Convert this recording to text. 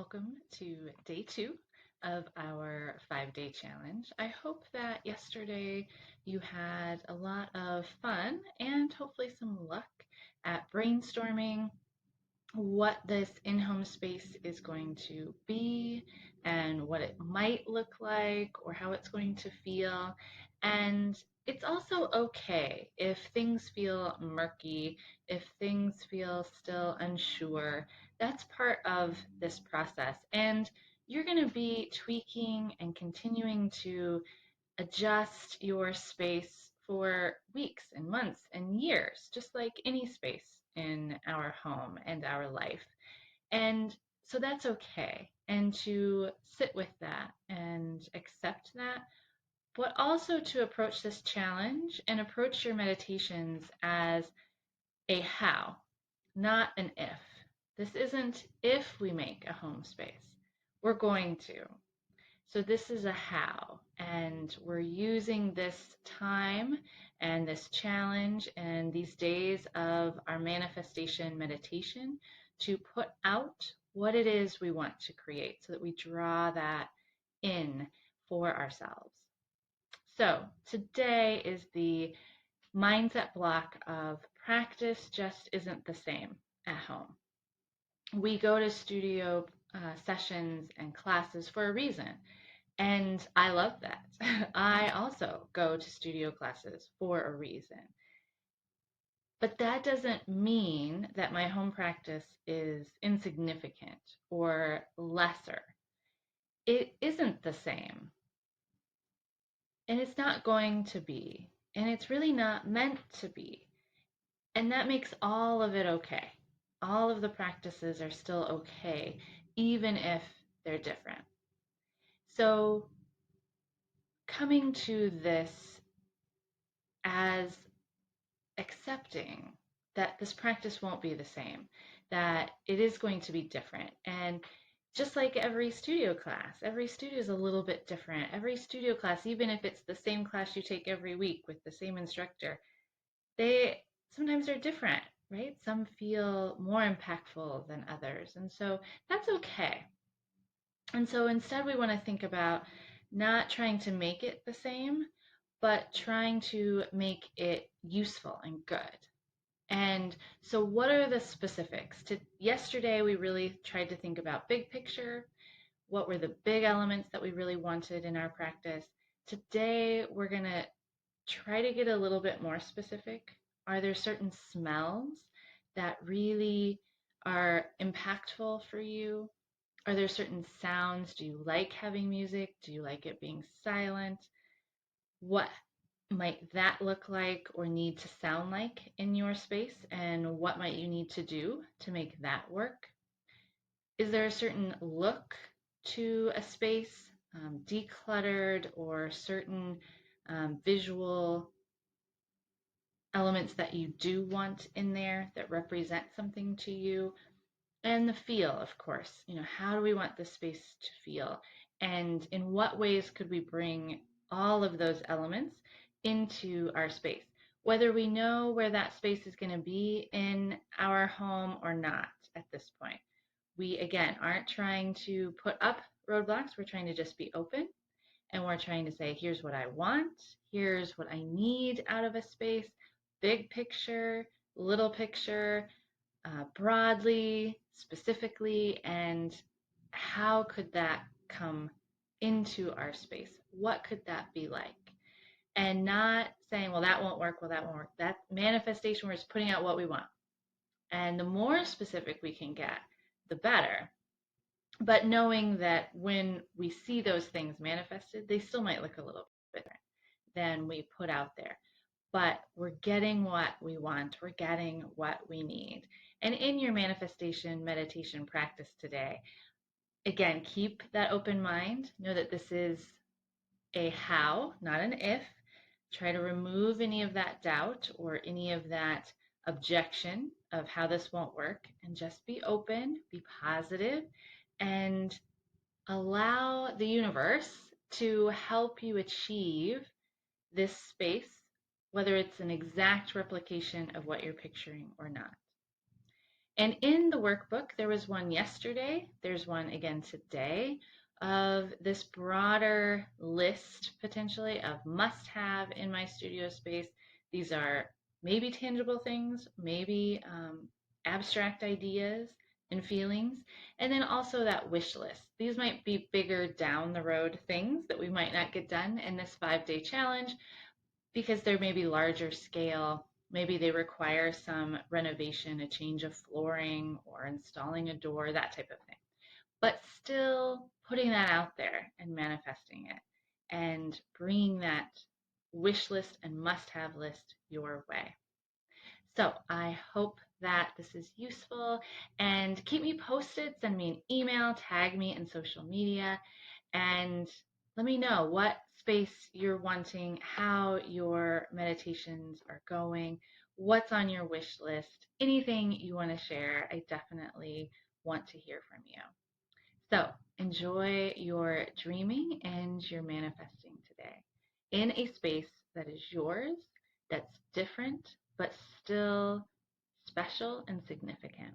Welcome to day 2 of our 5-day challenge. I hope that yesterday you had a lot of fun and hopefully some luck at brainstorming what this in-home space is going to be and what it might look like or how it's going to feel. And it's also okay if things feel murky, if things feel still unsure. That's part of this process. And you're going to be tweaking and continuing to adjust your space for weeks and months and years, just like any space in our home and our life. And so that's okay. And to sit with that and accept that, but also to approach this challenge and approach your meditations as a how, not an if. This isn't if we make a home space. We're going to. So this is a how, and we're using this time and this challenge and these days of our manifestation meditation to put out what it is we want to create so that we draw that in for ourselves. So today is the mindset block of practice just isn't the same at home. We go to studio sessions and classes for a reason. And I love that. I also go to studio classes for a reason. But that doesn't mean that my home practice is insignificant or lesser. It isn't the same. And it's not going to be. And it's really not meant to be. And that makes all of it okay. All of the practices are still okay, even if they're different. So coming to this as accepting that this practice won't be the same, that it is going to be different. And just like every studio is a little bit different. Every studio class, even if it's the same class you take every week with the same instructor, they sometimes are different, right? Some feel more impactful than others. And so that's okay. And so instead, we want to think about not trying to make it the same, but trying to make it useful and good. And so, what are the specifics? Yesterday, we really tried to think about big picture. What were the big elements that we really wanted in our practice? Today, we're going to try to get a little bit more specific. Are there certain smells that really are impactful for you? Are there certain sounds? Do you like having music? Do you like it being silent? What might that look like or need to sound like in your space? And what might you need to do to make that work? Is there a certain look to a space, decluttered, or certain visual elements that you do want in there that represent something to you? And the feel, of course. How do we want this space to feel? And in what ways could we bring all of those elements into our space? Whether we know where that space is going to be in our home or not at this point. We, again, aren't trying to put up roadblocks. We're trying to just be open. And we're trying to say, here's what I want. Here's what I need out of a space. Big picture, little picture, broadly, specifically, and how could that come into our space? What could that be like? And not saying, well, that won't work, well, that won't work. That manifestation, we're just putting out what we want. And the more specific we can get, the better. But knowing that when we see those things manifested, they still might look a little bit different than we put out there. But we're getting what we want, we're getting what we need. And in your manifestation meditation practice today, again, keep that open mind. Know that this is a how, not an if. Try to remove any of that doubt or any of that objection of how this won't work and just be open, be positive, and allow the universe to help you achieve this space, whether it's an exact replication of what you're picturing or not. And in the workbook, there was one yesterday, there's one again today of this broader list potentially of must have in my studio space. These are maybe tangible things, maybe abstract ideas and feelings, and then also that wish list. These might be bigger down the road things that we might not get done in this 5 day challenge, because they're maybe larger scale. Maybe they require some renovation, a change of flooring, or installing a door, that type of thing. But still putting that out there and manifesting it and bringing that wish list and must have list your way. So I hope that this is useful, and keep me posted. Send me an email, tag me in social media, and let me know what space you're wanting, how your meditations are going, what's on your wish list, anything you want to share. I definitely want to hear from you. So enjoy your dreaming and your manifesting today in a space that is yours, that's different, but still special and significant.